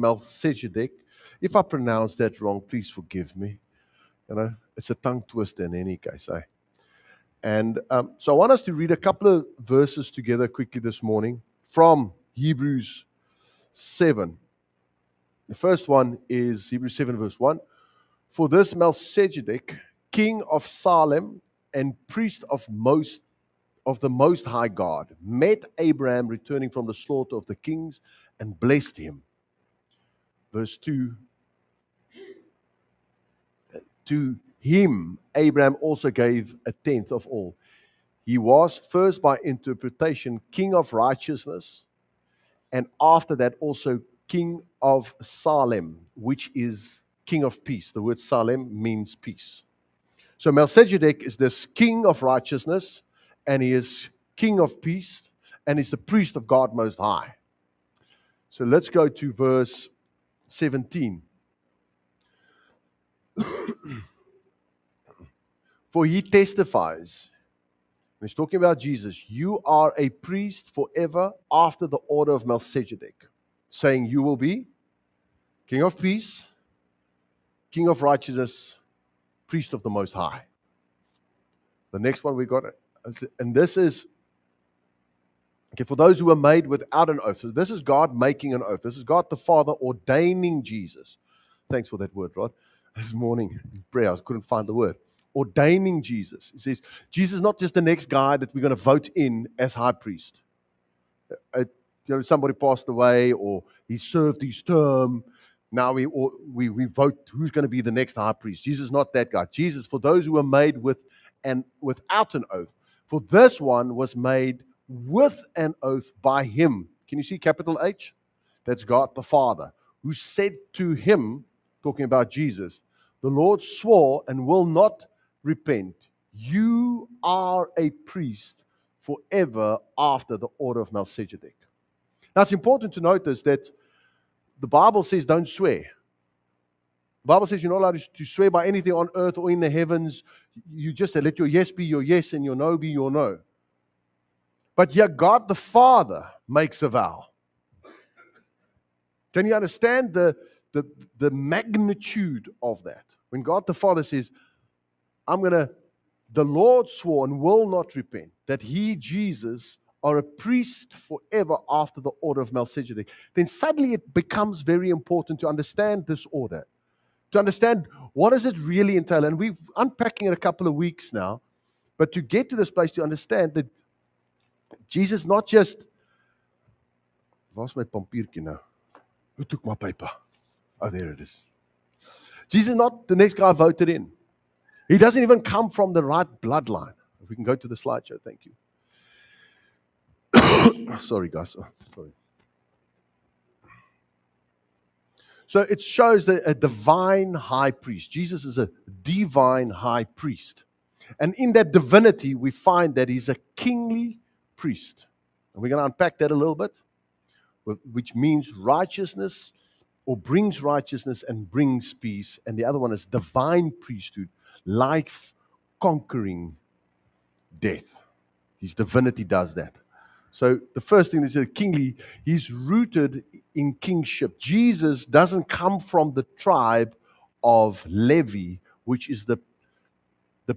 Melchizedek. If I pronounce that wrong, please forgive me. It's a tongue twister in any case. And so I want us to read a couple of verses together quickly this morning from Hebrews 7. The first one is Hebrews 7 verse 1. For this Melchizedek, king of Salem and priest of the Most High God, met Abraham returning from the slaughter of the kings and blessed him. Verse 2. To him, Abraham also gave a tenth of all. He was first by interpretation king of righteousness, and after that also king of Salem, which is king of peace. The word Salem means peace. So Melchizedek is this king of righteousness, and he is king of peace, and he's the priest of God Most High. So let's go to verse 17. For he testifies, and he's talking about Jesus, you are a priest forever after the order of Melchizedek, saying you will be king of peace, king of righteousness, priest of the Most High. The next one we got, and this is, okay, for those who are made without an oath. So this is God making an oath. This is God the Father ordaining Jesus. Thanks for that word, Rod. This morning in prayer, I couldn't find the word. Ordaining Jesus. He says, Jesus is not just the next guy that we're going to vote in as high priest. Somebody passed away or he served his term. Now we vote who's going to be the next high priest. Jesus is not that guy. Jesus, for those who are made without an oath, for this one was made with an oath by him. Can you see capital H? That's God the Father, who said to him, talking about Jesus, the Lord swore and will not repent. You are a priest forever after the order of Melchizedek. Now it's important to notice that the Bible says don't swear. The Bible says you're not allowed to swear by anything on earth or in the heavens. You just let your yes be your yes and your no be your no. But here God the Father makes a vow. Can you understand the magnitude of that? When God the Father says, the Lord swore and will not repent, that he, Jesus, are a priest forever after the order of Melchizedek, then suddenly it becomes very important to understand this order, to understand what does it really entail. And we've unpacking it a couple of weeks now, but to get to this place to understand that Jesus not just, where's my pampiertjie now? Who took my paper? Oh, there it is. Jesus is not the next guy voted in. He doesn't even come from the right bloodline. If we can go to the slideshow, thank you. Sorry, guys. Sorry. So it shows that a divine high priest. Jesus is a divine high priest. And in that divinity, we find that he's a kingly priest. And we're going to unpack that a little bit, which means righteousness, or brings righteousness and brings peace. And the other one is divine priesthood, life conquering death. His divinity does that. So the first thing is that kingly, he's rooted in kingship. Jesus doesn't come from the tribe of Levi, which is the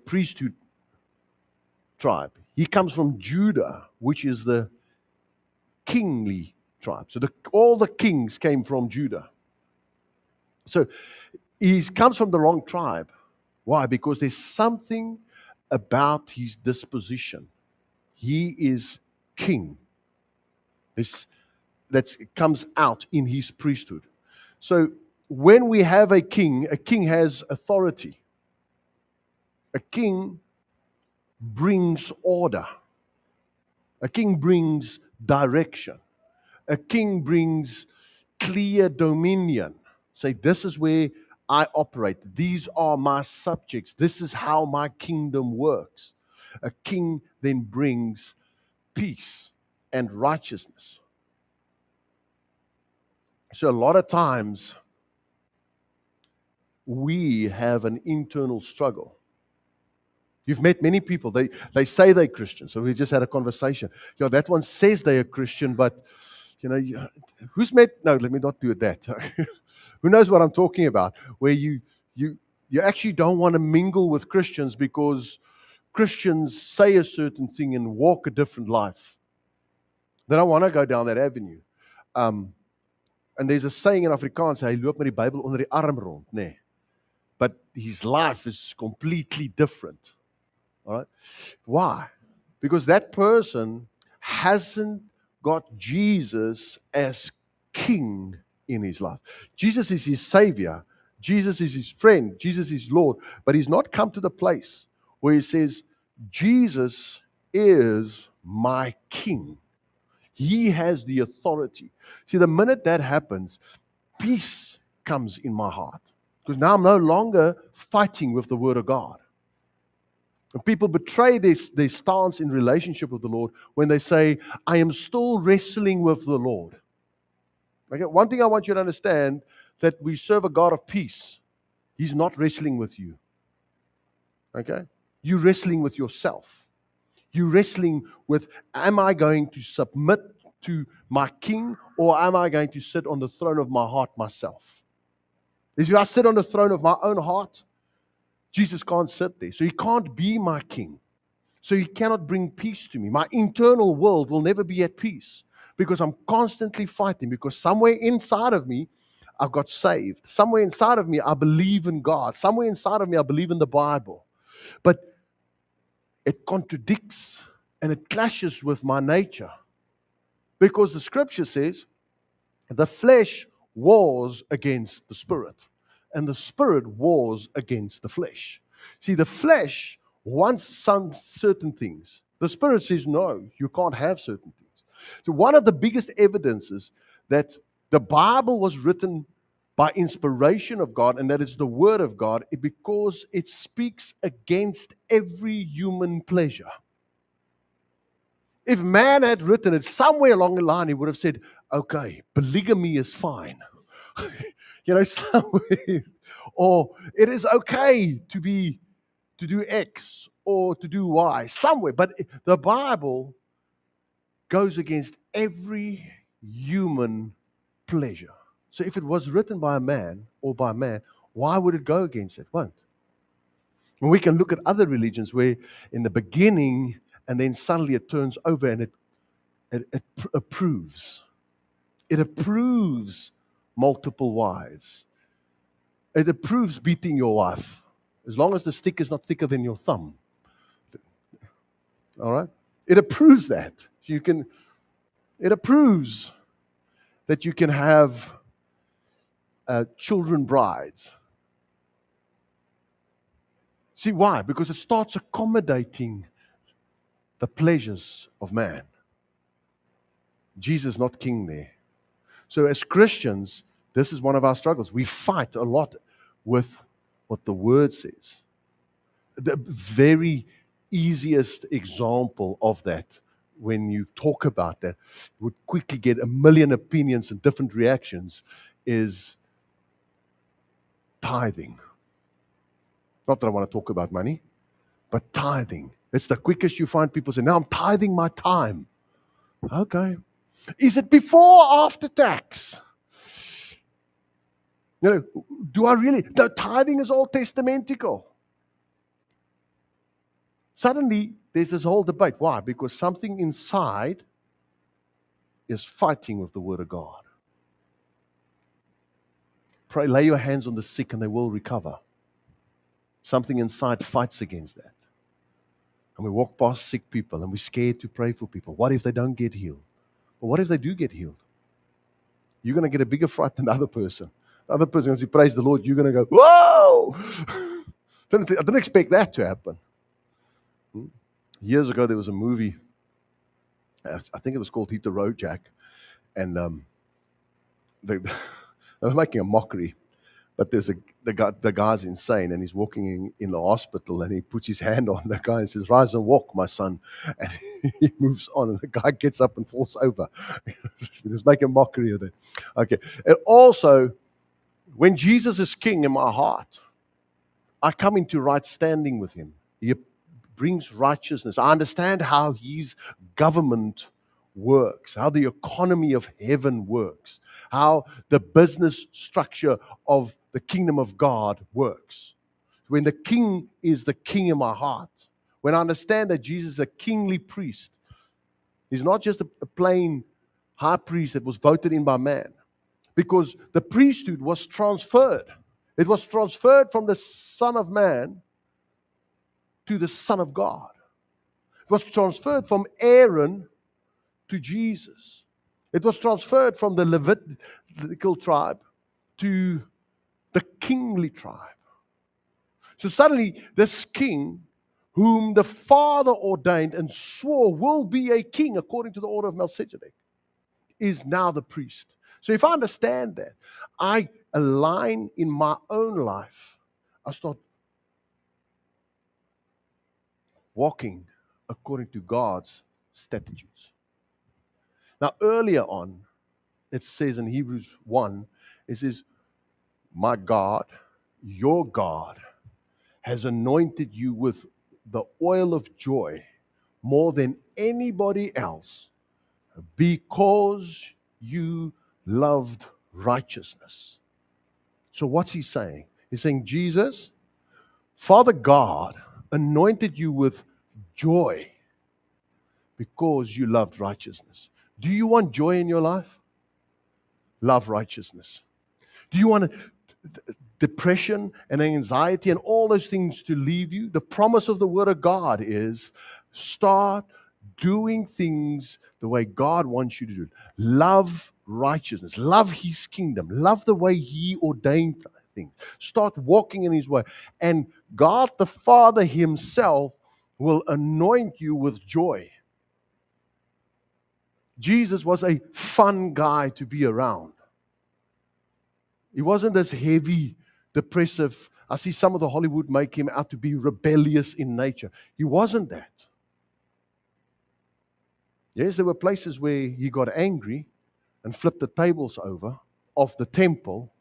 priesthood tribe. He comes from Judah, which is the kingly tribe. So all the kings came from Judah. So he comes from the wrong tribe. Why? Because there's something about his disposition. He is king. That comes out in his priesthood. So when we have a king has authority. A king brings order. A king brings direction. A king brings clear dominion. Say, this is where I operate. These are my subjects. This is how my kingdom works. A king then brings peace and righteousness. So a lot of times we have an internal struggle. You've met many people. They say they're Christian. So we just had a conversation. That one says they're a Christian, but Who's met? No, let me not do that. Who knows what I'm talking about? Where you actually don't want to mingle with Christians because Christians say a certain thing and walk a different life. They don't want to go down that avenue. And there's a saying in Afrikaans, hy loop met die Bybel onder die arm rond, nee. But his life is completely different. All right? Why? Because that person hasn't got Jesus as king in his life. Jesus is his savior. Jesus is his friend. Jesus is Lord. But he's not come to the place where he says, Jesus is my king. He has the authority. See, the minute that happens, peace comes in my heart. Because now I'm no longer fighting with the Word of God. And people betray their stance in relationship with the Lord when they say, I am still wrestling with the Lord. Okay? One thing I want you to understand, that we serve a God of peace. He's not wrestling with you. Okay? You're wrestling with yourself. You're wrestling with, am I going to submit to my king, or am I going to sit on the throne of my heart myself? If I sit on the throne of my own heart, Jesus can't sit there. So he can't be my king. So he cannot bring peace to me. My internal world will never be at peace because I'm constantly fighting, because somewhere inside of me, I've got saved. Somewhere inside of me, I believe in God. Somewhere inside of me, I believe in the Bible. But it contradicts and it clashes with my nature. Because the scripture says, the flesh wars against the spirit, and the spirit wars against the flesh. See, the flesh wants some certain things. The spirit says, no, you can't have certain things. So one of the biggest evidences that the Bible was written by inspiration of God, and that it's the Word of God, because it speaks against every human pleasure. If man had written it somewhere along the line, he would have said, okay, polygamy is fine. Somewhere. Or it is okay to do X or to do Y, somewhere. But the Bible goes against every human pleasure. So if it was written by a man or by a man, why would it go against it? It won't. And we can look at other religions where in the beginning, and then suddenly it turns over and it approves. It approves multiple wives. It approves beating your wife, as long as the stick is not thicker than your thumb. All right? It approves that. It approves that you can have children brides. See why? Because it starts accommodating the pleasures of man. Jesus is not king there. So as Christians, this is one of our struggles. We fight a lot with what the Word says. The very easiest example of that, when you talk about that, would quickly get a million opinions and different reactions, is tithing. Not that I want to talk about money, but tithing. It's the quickest you find people say, now I'm tithing my time. Okay. Is it before or after tax? Do I really? No, tithing is all testamentical. Suddenly, there's this whole debate. Why? Because something inside is fighting with the Word of God. Pray, lay your hands on the sick and they will recover. Something inside fights against that. And we walk past sick people and we're scared to pray for people. What if they don't get healed? Well, what if they do get healed? You're going to get a bigger fright than the other person. The other person, when you praise the Lord, you're going to go, whoa! I didn't expect that to happen. Years ago, there was a movie, I think it was called Hit the Road Jack, and they were making a mockery. But there's the guy's insane, and he's walking in the hospital, and he puts his hand on the guy and says, rise and walk, my son. And he moves on, and the guy gets up and falls over. He was making a mockery of it. Okay. And also, when Jesus is king in my heart, I come into right standing with him. He brings righteousness. I understand how his government works, how the economy of heaven works, how the business structure of the kingdom of God works. When the king is the king in my heart, when I understand that Jesus is a kingly priest, he's not just a plain high priest that was voted in by man, because the priesthood was transferred. It was transferred from the Son of Man to the Son of God. It was transferred from Aaron to Jesus. It was transferred from the Levitical tribe to the kingly tribe. So suddenly, this king, whom the Father ordained and swore will be a king according to the order of Melchizedek, is now the priest. So if I understand that, I align in my own life. I start walking according to God's statutes. Now, earlier on, it says in Hebrews 1, it says, my God, your God, has anointed you with the oil of joy more than anybody else because you loved righteousness. So what's he saying? He's saying, Jesus, Father God anointed you with joy because you loved righteousness. Do you want joy in your life? Love righteousness. Do you want depression and anxiety and all those things to leave you? The promise of the Word of God is start doing things the way God wants you to do it. Love righteousness. Love His kingdom. Love the way He ordained things. Start walking in His way. And God the Father Himself will anoint you with joy. Jesus was a fun guy to be around. He wasn't this heavy, depressive. I see some of the Hollywood make him out to be rebellious in nature. He wasn't that. Yes, there were places where he got angry and flipped the tables over of the temple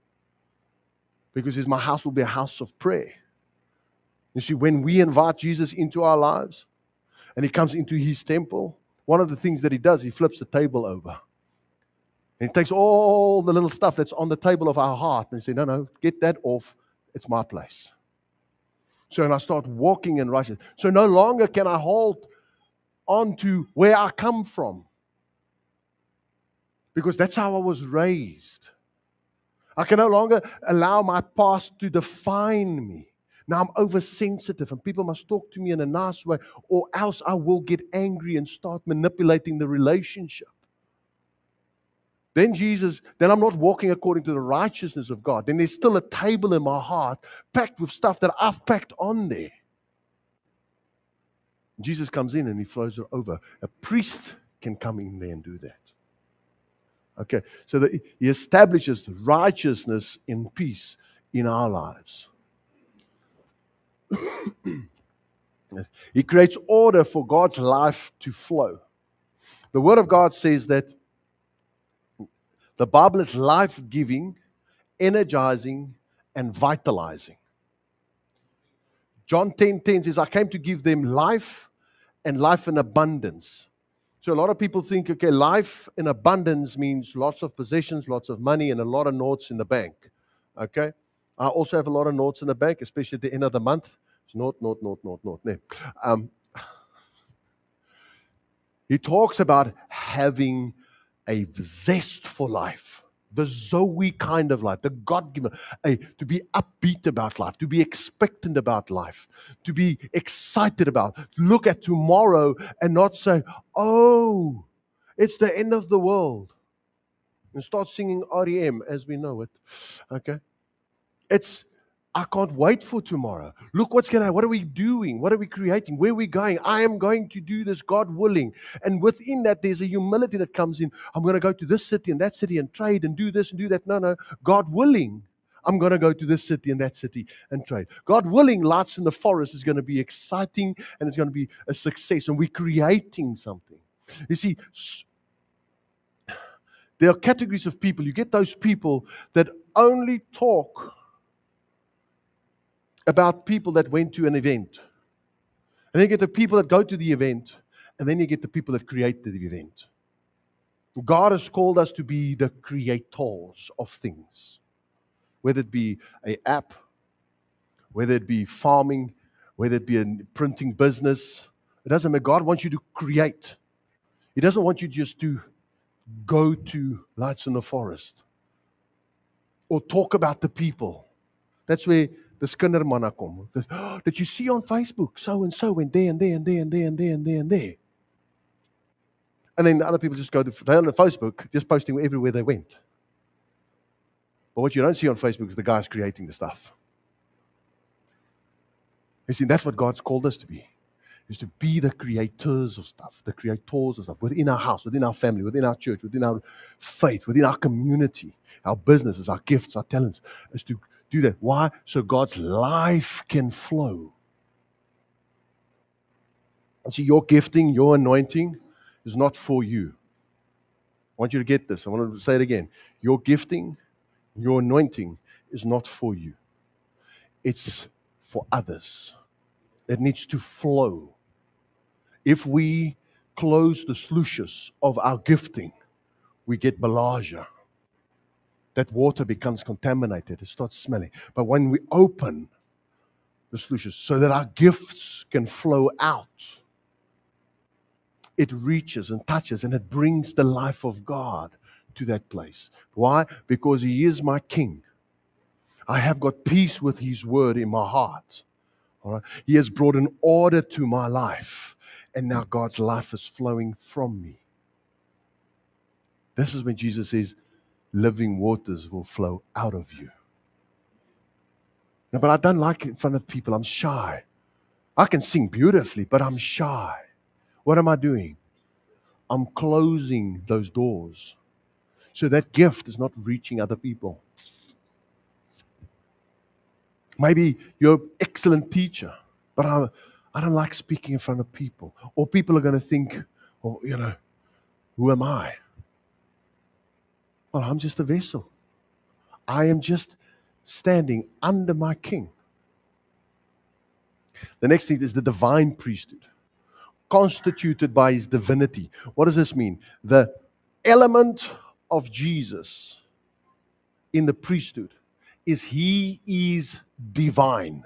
because my house will be a house of prayer. You see, when we invite Jesus into our lives and He comes into His temple, one of the things that He does, He flips the table over. And He takes all the little stuff that's on the table of our heart and He says, no, get that off. It's my place. So and I start walking in righteousness. So no longer can I hold on to where I come from. Because that's how I was raised. I can no longer allow my past to define me. Now I'm oversensitive and people must talk to me in a nice way or else I will get angry and start manipulating the relationship. Then I'm not walking according to the righteousness of God. Then there's still a table in my heart packed with stuff that I've packed on there. Jesus comes in and He flows it over. A priest can come in there and do that. Okay, so that He establishes righteousness and peace in our lives. He creates order for God's life to flow. The Word of God says that the Bible is life-giving, energizing, and vitalizing. John 10:10 says, I came to give them life and life in abundance. So a lot of people think, okay, life in abundance means lots of possessions, lots of money, and a lot of notes in the bank. Okay? I also have a lot of notes in the bank, especially at the end of the month. It's note. No. He talks about having a zest for life, the Zoe kind of life, the God-given, to be upbeat about life, to be expectant about life, to be excited about, look at tomorrow and not say, oh, it's the end of the world. And start singing REM as we know it. Okay? I can't wait for tomorrow. Look what's going to happen. What are we doing? What are we creating? Where are we going? I am going to do this, God willing. And within that, there's a humility that comes in. I'm going to go to this city and that city and trade and do this and do that. No. God willing, I'm going to go to this city and that city and trade. God willing, Lights in the Forest is going to be exciting and it's going to be a success. And we're creating something. You see, there are categories of people. You get those people that only talk about people that went to an event. And then you get the people that go to the event, and then you get the people that create the event. God has called us to be the creators of things, whether it be an app, whether it be farming, whether it be a printing business. It doesn't matter. God wants you to create. He doesn't want you just to go to Lights in the Forest or talk about the people. That's where the skindermanna come. Did you see on Facebook, so and so went there and there and there and there and there and there and there? And then the other people just they're on Facebook, just posting everywhere they went. But what you don't see on Facebook is the guys creating the stuff. You see, that's what God's called us to be. Is to be the creators of stuff, within our house, within our family, within our church, within our faith, within our community, our businesses, our gifts, our talents, is to do that. Why? So God's life can flow. And see, your gifting, your anointing is not for you. I want you to get this. I want to say it again. Your gifting, your anointing is not for you. It's for others. It needs to flow. If we close the sluices of our gifting, we get malaria. That water becomes contaminated. It starts smelling. But when we open the sluices so that our gifts can flow out, it reaches and touches and it brings the life of God to that place. Why? Because He is my King. I have got peace with His word in my heart. All right? He has brought an order to my life. And now God's life is flowing from me. This is when Jesus says, living waters will flow out of you. No, but I don't like it in front of people. I'm shy. I can sing beautifully, but I'm shy. What am I doing? I'm closing those doors. So that gift is not reaching other people. Maybe you're an excellent teacher, but I don't like speaking in front of people. Or people are going to think, oh, who am I? Well, I'm just a vessel. I am just standing under my King. The next thing is the divine priesthood, constituted by His divinity. What does this mean? The element of Jesus in the priesthood is He is divine.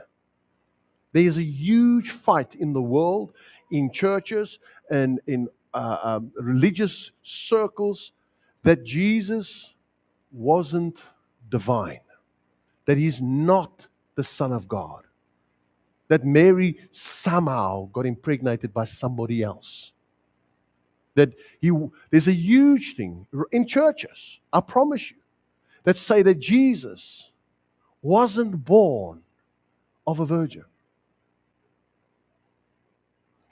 There is a huge fight in the world, in churches and in religious circles, that Jesus wasn't divine, that He's not the Son of God, that Mary somehow got impregnated by somebody else. That there's a huge thing in churches, I promise you, that say that Jesus wasn't born of a virgin.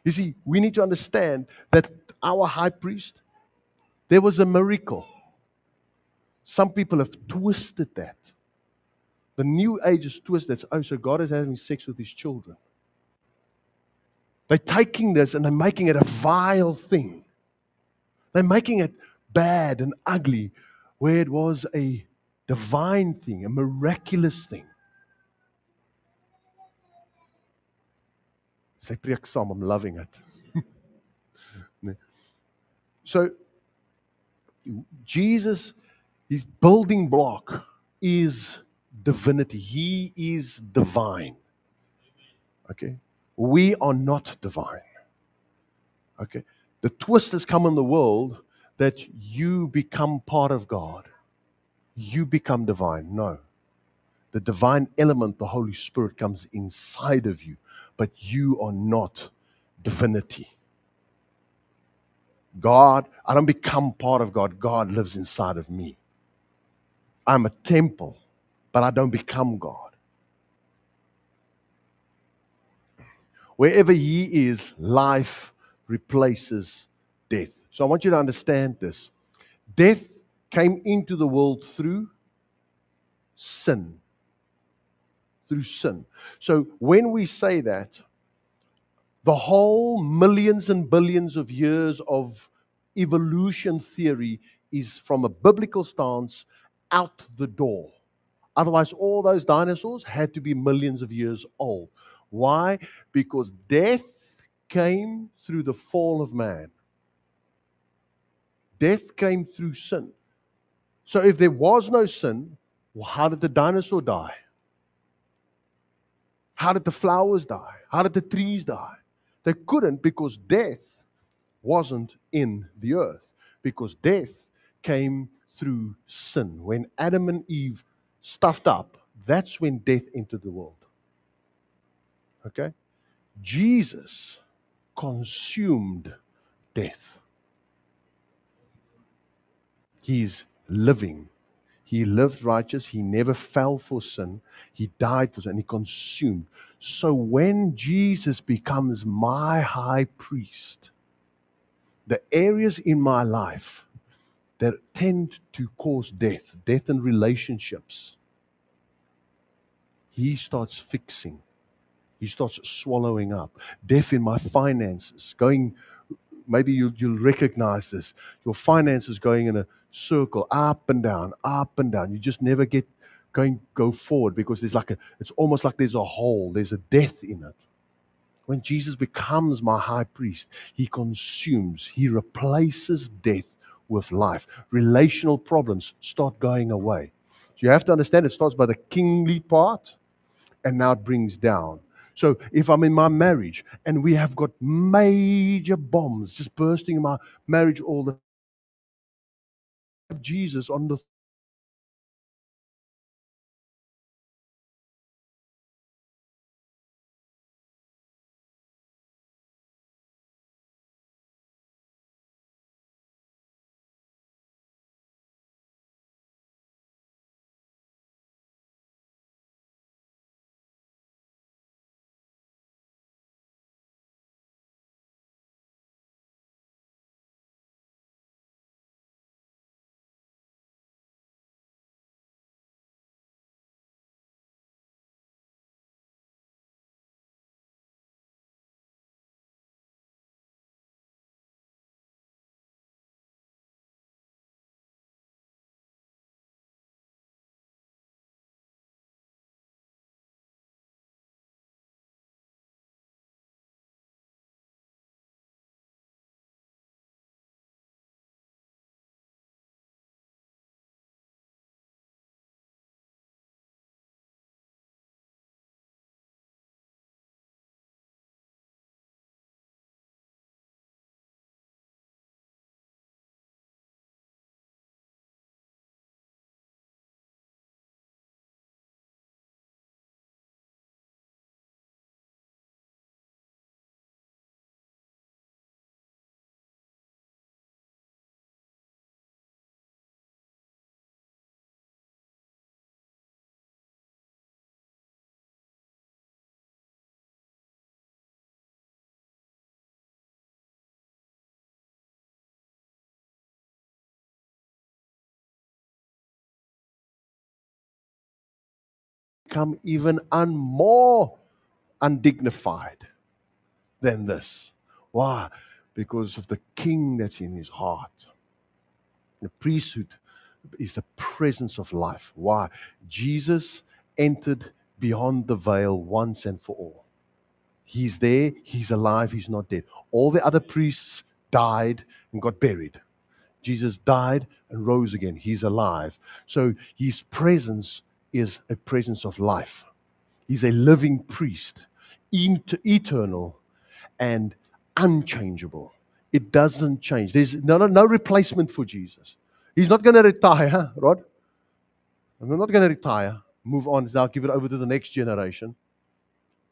You see, we need to understand that our high priest, there was a miracle. Some people have twisted that. The New Age is twisted. Oh, so God is having sex with His children. They're taking this and they're making it a vile thing. They're making it bad and ugly, where it was a divine thing, a miraculous thing. Say preek saam, I'm loving it. So, Jesus, His building block is divinity. He is divine. Okay? We are not divine. Okay? The twist has come in the world that you become part of God. You become divine. No. The divine element, the Holy Spirit, comes inside of you, but you are not divinity. God, I don't become part of God. God lives inside of me. I'm a temple, but I don't become God. Wherever He is, life replaces death. So I want you to understand this. Death came into the world through sin. Through sin. So when we say that, the whole millions and billions of years of evolution theory is, from a biblical stance, out the door. Otherwise, all those dinosaurs had to be millions of years old. Why? Because death came through the fall of man. Death came through sin. So if there was no sin, well, how did the dinosaur die? How did the flowers die? How did the trees die? They couldn't, because death wasn't in the earth. Because death came through sin. When Adam and Eve stuffed up, that's when death entered the world. Okay? Jesus consumed death. He's living. He lived righteous. He never fell for sin. He died for sin. And he consumed. So when Jesus becomes my high priest, the areas in my life that tend to cause death in relationships, he starts fixing. He starts swallowing up. Death in my finances, maybe you'll recognize this. Your finances going in a circle, up and down, up and down. You just never go forward, because it's almost like there's a hole, there's a death in it. When Jesus becomes my high priest, he consumes, he replaces death with life. Relational problems start going away. So you have to understand, it starts by the kingly part, and now it brings down. So if I'm in my marriage and we have got major bombs just bursting in my marriage all the time, Jesus on the become even more undignified than this. Why? Because of the king that's in his heart. The priesthood is the presence of life. Why? Jesus entered beyond the veil once and for all. He's there, he's alive, he's not dead. All the other priests died and got buried. Jesus died and rose again. He's alive. So his presence is a presence of life. He's a living priest, eternal and unchangeable. It doesn't change. There's no replacement for Jesus. He's not going to retire, Rod. I'm not going to retire, move on, now give it over to the next generation.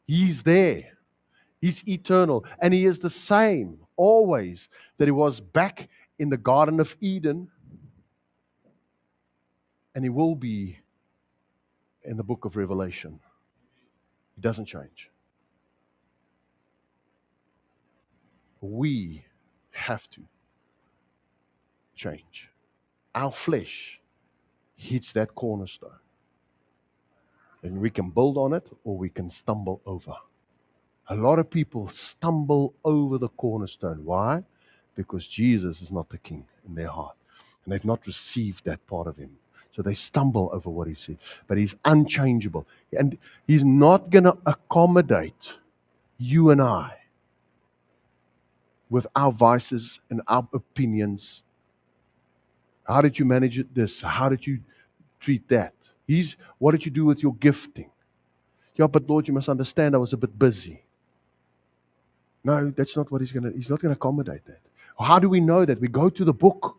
He's there. He's eternal. And he is the same always that he was back in the Garden of Eden. And he will be in the book of Revelation. He doesn't change. We have to change. Our flesh hits that cornerstone. And we can build on it or we can stumble over. A lot of people stumble over the cornerstone. Why? Because Jesus is not the king in their heart. And they've not received that part of him. So they stumble over what he said. But he's unchangeable. And he's not going to accommodate you and I with our vices and our opinions How did you manage this? How did you treat that? What did you do with your gifting? Yeah, but Lord, you must understand I was a bit busy. No, that's not what he's not gonna accommodate that. How do we know that? We go to the book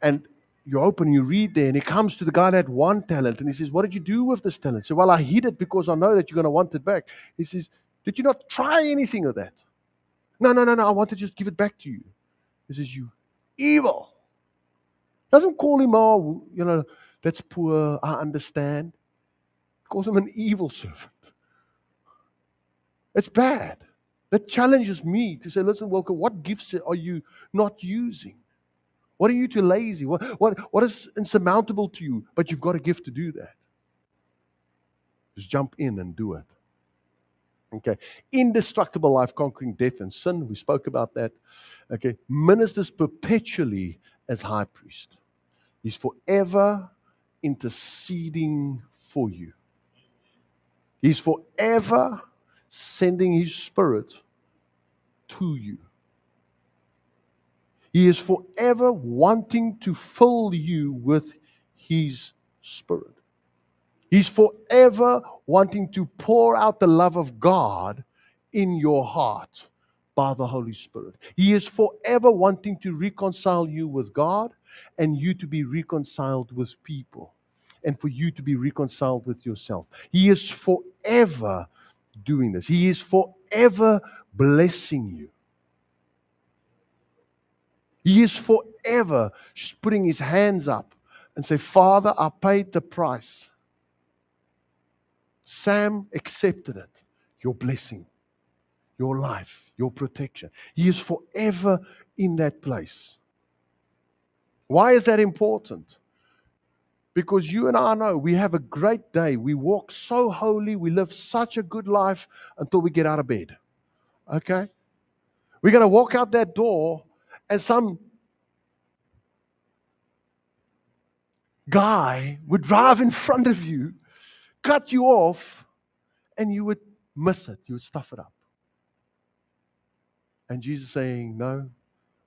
and you open, you read there, and he comes to the guy that had one talent and he says, what did you do with this talent? So, well, I hid it because I know that you're gonna want it back. He says, did you not try anything of that? No, no, no, no, I want to just give it back to you. He says, you evil. Doesn't call him, oh, that's poor, I understand. Calls him an evil servant. It's bad. That challenges me to say, listen, Wilco, what gifts are you not using? What are you too lazy? What is insurmountable to you? But you've got a gift to do that. Just jump in and do it. Okay. Indestructible life conquering death and sin. We spoke about that. Okay. Ministers perpetually as high priest. He's forever interceding for you. He's forever sending his spirit to you. He is forever wanting to fill you with his spirit. He's forever wanting to pour out the love of God in your heart by the Holy Spirit. He is forever wanting to reconcile you with God and you to be reconciled with people and for you to be reconciled with yourself. He is forever doing this. He is forever blessing you. He is forever putting his hands up and say, Father, I paid the price. Sam accepted it. Your blessing, your life, your protection. He is forever in that place. Why is that important? Because you and I know we have a great day. We walk so holy. We live such a good life until we get out of bed. Okay? We're going to walk out that door and some guy would drive in front of you, cut you off, and you would miss it. You would stuff it up. And Jesus saying, no,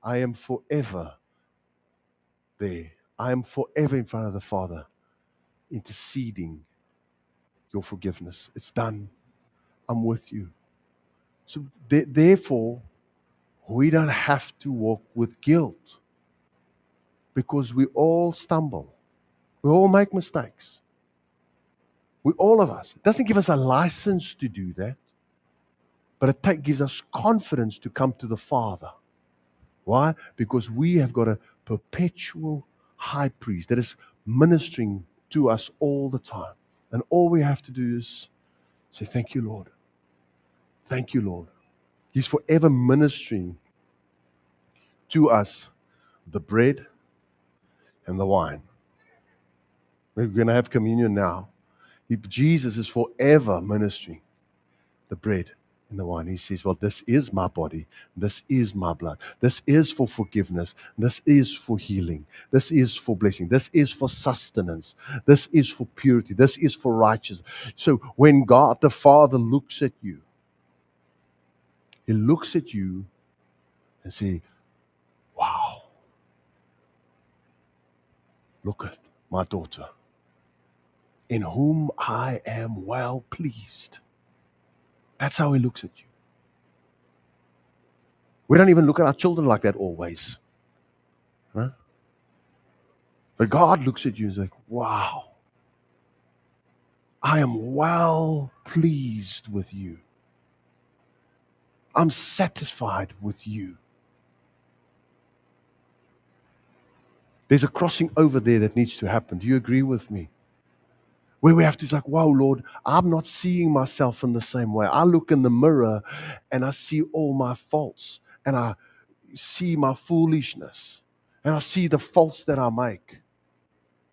I am forever there. I am forever in front of the Father, interceding your forgiveness. It's done. I'm with you. So therefore, we don't have to walk with guilt because we all stumble. We all make mistakes. All of us. It doesn't give us a license to do that, but it gives us confidence to come to the Father. Why? Because we have got a perpetual high priest that is ministering to us all the time. And all we have to do is say, thank you, Lord. Thank you, Lord. He's forever ministering to us the bread and the wine. We're going to have communion now. Jesus is forever ministering the bread and the wine. He says, well, this is my body. This is my blood. This is for forgiveness. This is for healing. This is for blessing. This is for sustenance. This is for purity. This is for righteousness. So when God the Father looks at you, He looks at you and says, wow, look at my daughter, in whom I am well pleased. That's how He looks at you. We don't even look at our children like that always. Huh? But God looks at you and is like, wow, I am well pleased with you. I'm satisfied with you. There's a crossing over there that needs to happen. Do you agree with me? Where we have to say, like, wow, Lord, I'm not seeing myself in the same way. I look in the mirror and I see all my faults and I see my foolishness and I see the faults that I make.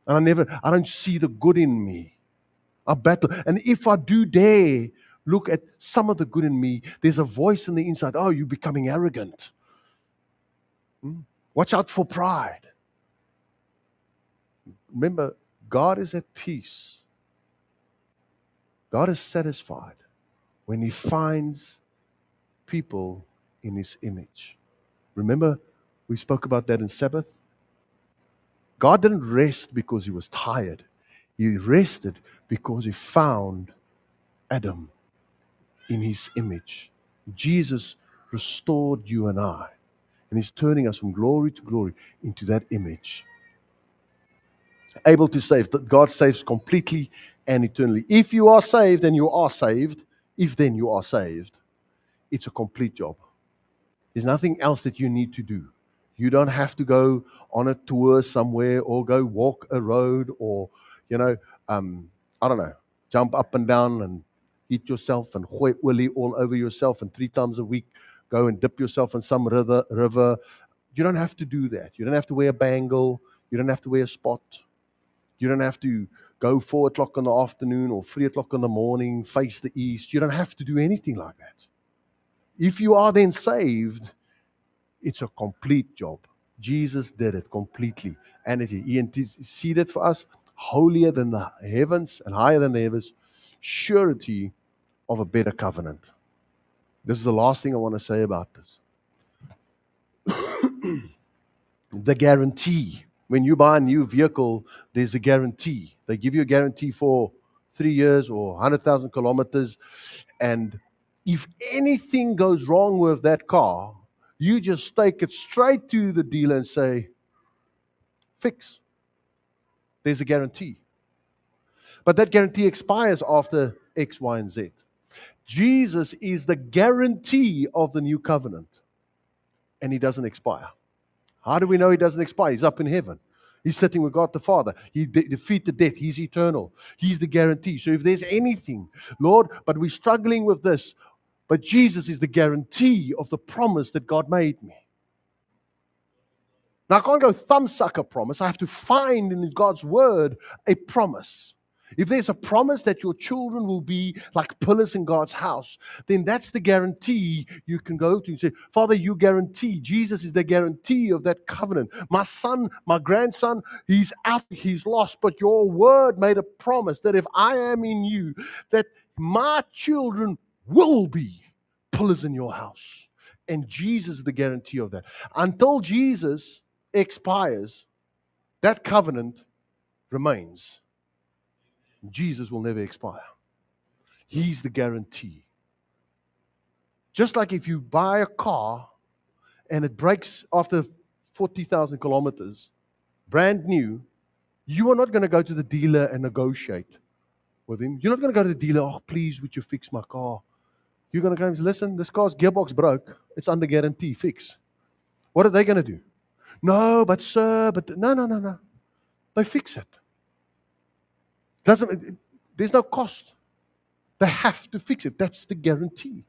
And I don't see the good in me. I battle. And if I do dare look at some of the good in me, there's a voice on the inside, oh, you're becoming arrogant. Watch out for pride. Remember, God is at peace. God is satisfied when He finds people in His image. Remember, we spoke about that in Sabbath. God didn't rest because he was tired. He rested because he found Adam in his image. Jesus restored you and I, and he's turning us from glory to glory into that image. Able to save. That God saves completely and eternally. If you are saved, then you are saved. If then you are saved, it's a complete job. There's nothing else that you need to do. You don't have to go on a tour somewhere or go walk a road or, you know, I don't know, jump up and down and eat yourself and gooi olie all over yourself and 3 times a week go and dip yourself in some river. You don't have to do that. You don't have to wear a bangle. You don't have to wear a spot. You don't have to go 4 o'clock in the afternoon or 3 o'clock in the morning, face the east. You don't have to do anything like that. If you are then saved, it's a complete job. Jesus did it completely. And he interceded for us, holier than the heavens and higher than the heavens, surety of a better covenant. This is the last thing I want to say about this. The guarantee. When you buy a new vehicle, there's a guarantee. They give you a guarantee for 3 years or 100,000 kilometers. And if anything goes wrong with that car, you just take it straight to the dealer and say, fix. There's a guarantee. But that guarantee expires after X, Y, and Z. Jesus is the guarantee of the new covenant. And he doesn't expire. How do we know he doesn't expire? He's up in heaven. He's sitting with God the Father. He defeated death. He's eternal. He's the guarantee. So if there's anything, Lord, but we're struggling with this, but Jesus is the guarantee of the promise that God made me. Now, I can't go thumbsuck a promise. I have to find in God's word a promise. If there's a promise that your children will be like pillars in God's house, then that's the guarantee you can go to and say, Father, you guarantee. Jesus is the guarantee of that covenant. My son, my grandson, he's out, he's lost, but your word made a promise that if I am in you, that my children will be pillars in your house. And Jesus is the guarantee of that. Until Jesus expires, that covenant remains. Jesus will never expire. He's the guarantee. Just like if you buy a car and it breaks after 40,000 kilometers, brand new, you are not going to go to the dealer and negotiate with him. You're not going to go to the dealer, oh, please, would you fix my car? You're going to go and say, listen, this car's gearbox broke. It's under guarantee, fix. What are they going to do? No, but sir, no. They fix it. There's no cost. They have to fix it. That's the guarantee.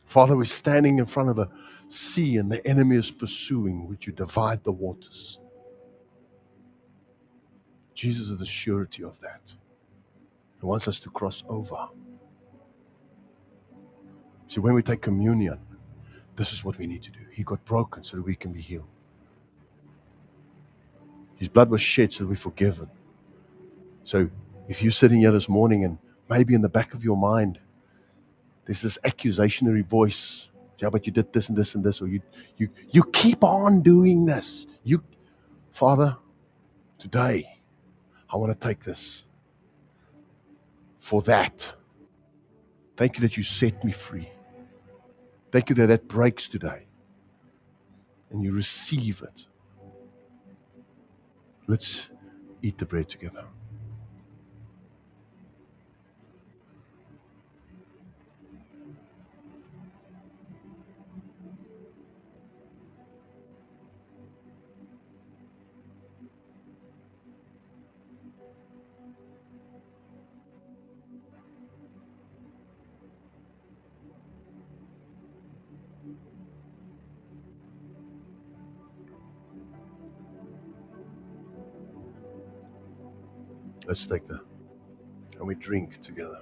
Father, we're standing in front of a sea and the enemy is pursuing. Would you divide the waters? Jesus is the surety of that. He wants us to cross over. See, when we take communion, this is what we need to do. He got broken so that we can be healed. His blood was shed so that we're forgiven. So if you're sitting here this morning and maybe in the back of your mind, there's this accusationary voice. Yeah, but you did this and this and this, or you keep on doing this. Father, today I want to take this for that. Thank you that you set me free. Thank you that that breaks today. And you receive it. Let's eat the bread together. Let's take that. And we drink together.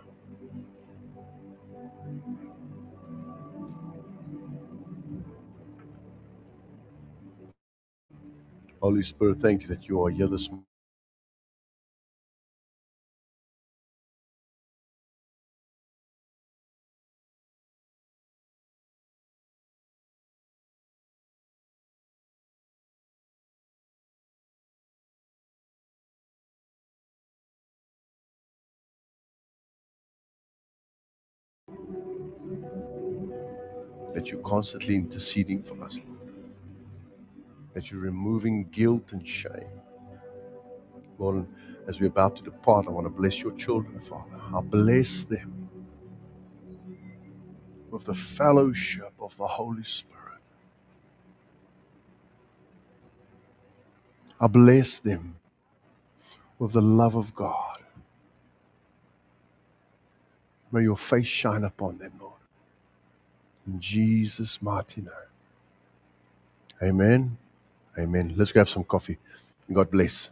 Holy Spirit, thank you that you are here this morning. That you're constantly interceding for us, Lord. That you're removing guilt and shame. Lord, as we're about to depart, I want to bless your children, Father. I bless them with the fellowship of the Holy Spirit. I bless them with the love of God. May your face shine upon them, Lord. In Jesus' mighty name. Amen. Amen. Let's go have some coffee. God bless.